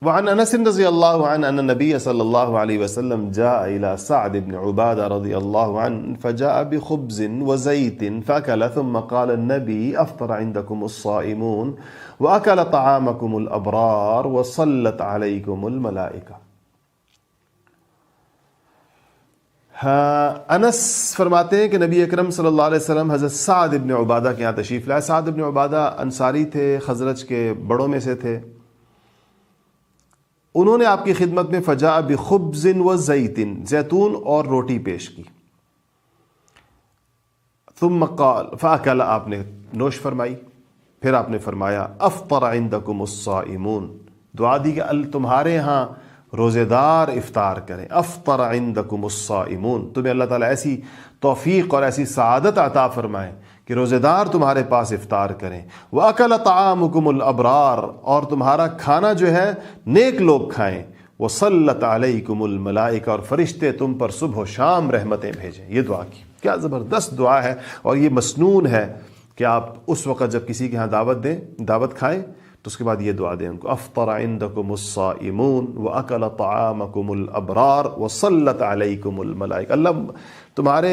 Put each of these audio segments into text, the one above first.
وعن انس رضی اللہ عنہ ان النبی صلی اللہ علیہ وسلم جاء الى سعد بن عبادہ رضی اللہ عنہ فجاء بخبز وزیت فاکل ثم قال النبی افطر عندکم الصائمون واکل طعامکم الابرار وصلت علیکم الملائکہ۔ انس فرماتے ہیں کہ نبی اکرم صلی اللہ علیہ وسلم حضرت سعد بن عبادہ کے یہاں تشریف لائے۔ سعد بن عبادہ انصاری تھے، خزرج کے بڑوں میں سے تھے۔ انہوں نے آپ کی خدمت میں فجاء بخبز وزیت، زیتون اور روٹی پیش کی۔ ثم قال، فاکل، آپ نے نوش فرمائی، پھر آپ نے فرمایا افطر عندکم الصائمون، دعا دی کہ تمہارے ہاں روزے دار افطار کریں۔ افطر عندکم الصائمون، تمہیں اللہ تعالیٰ ایسی توفیق اور ایسی سعادت عطا فرمائے کہ روزے دار تمہارے پاس افطار کریں۔ وَأَكَلَ طَعَامُكُمُ الْأَبْرَارُ، اور تمہارا کھانا جو ہے نیک لوگ کھائیں۔ وَصَلَّتْ عَلَيْكُمُ الْمَلَائِكَةُ، اور فرشتے تم پر صبح و شام رحمتیں بھیجیں۔ یہ دعا کی، کیا زبردست دعا ہے، اور یہ مسنون ہے کہ آپ اس وقت جب کسی کے ہاں دعوت کھائیں تو اس کے بعد یہ دعا دیں ان کو، افطر عندکم الصائمون واکل طعامکم الابرار وصلت علیکم الملائکہ، اللہ تمہارے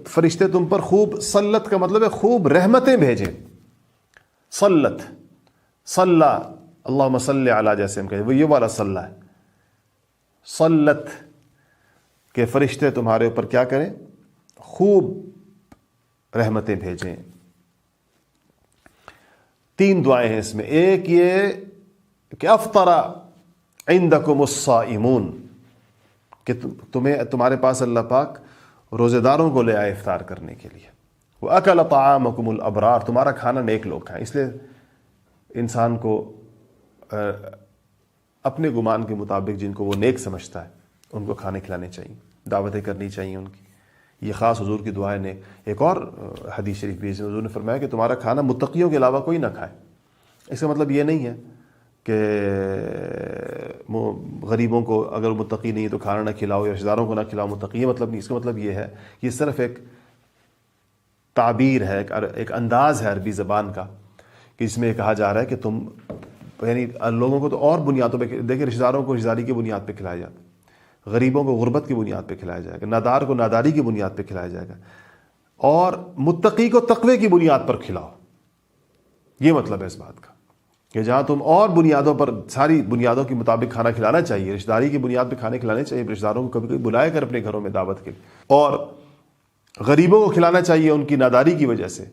فرشتے تم پر خوب، صلت کا مطلب ہے خوب رحمتیں بھیجیں۔ صلت، صلی، اللہم صلی علی، جیسے ہم کہیں وہ یہ والا صلی ہے، صلت کہ فرشتے تمہارے اوپر کیا کریں، خوب رحمتیں بھیجیں۔ تین دعائیں ہیں اس میں، ایک یہ کہ افطر عندکم الصائمون، کہ تمہارے پاس اللہ پاک روزے داروں کو لے آئے افطار کرنے کے لیے۔ وَأَكَلَ طَعَامَكُمُ الْأَبْرَارُ، تمہارا کھانا نیک لوگ کھائیں۔ اس لیے انسان کو اپنے گمان کے مطابق جن کو وہ نیک سمجھتا ہے ان کو کھانے کھلانے چاہیے، دعوتیں کرنی چاہیے ان کی۔ یہ خاص حضور کی دعائیں نے ایک اور حدیث شریف بھی حضور نے فرمایا کہ تمہارا کھانا متقیوں کے علاوہ کوئی نہ کھائے۔ اس کا مطلب یہ نہیں ہے کہ غریبوں کو اگر متقی نہیں ہے تو کھانا نہ کھلاؤ یا رشتہ داروں کو نہ کھلاؤ، متقی یہ مطلب نہیں۔ اس کا مطلب یہ ہے، یہ صرف ایک تعبیر ہے، ایک انداز ہے عربی زبان کا، کہ اس میں یہ کہا جا رہا ہے کہ تم یعنی لوگوں کو تو اور بنیادوں پہ دیکھیں، رشتہ داروں کو رشتہ داری کی بنیاد پہ کھلایا جاتا ہے، غریبوں کو غربت کی بنیاد پہ کھلایا جائے گا، نادار کو ناداری کی بنیاد پہ کھلایا جائے گا، اور متقی کو تقوی کی بنیاد پر کھلاؤ۔ یہ مطلب ہے اس بات کا کہ جہاں تم اور بنیادوں پر، ساری بنیادوں کے مطابق کھانا کھلانا چاہیے، رشتہ داری کی بنیاد پہ کھانے کھلانے چاہیے، رشتہ داروں کو کبھی کبھی بلایا کر اپنے گھروں میں دعوت کے لیے، اور غریبوں کو کھلانا چاہیے ان کی ناداری کی وجہ سے،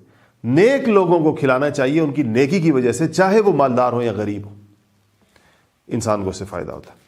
نیک لوگوں کو کھلانا چاہیے ان کی نیکی کی وجہ سے، چاہے وہ مالدار ہو یا غریب ہو، انسان کو اس سے فائدہ ہوتا ہے۔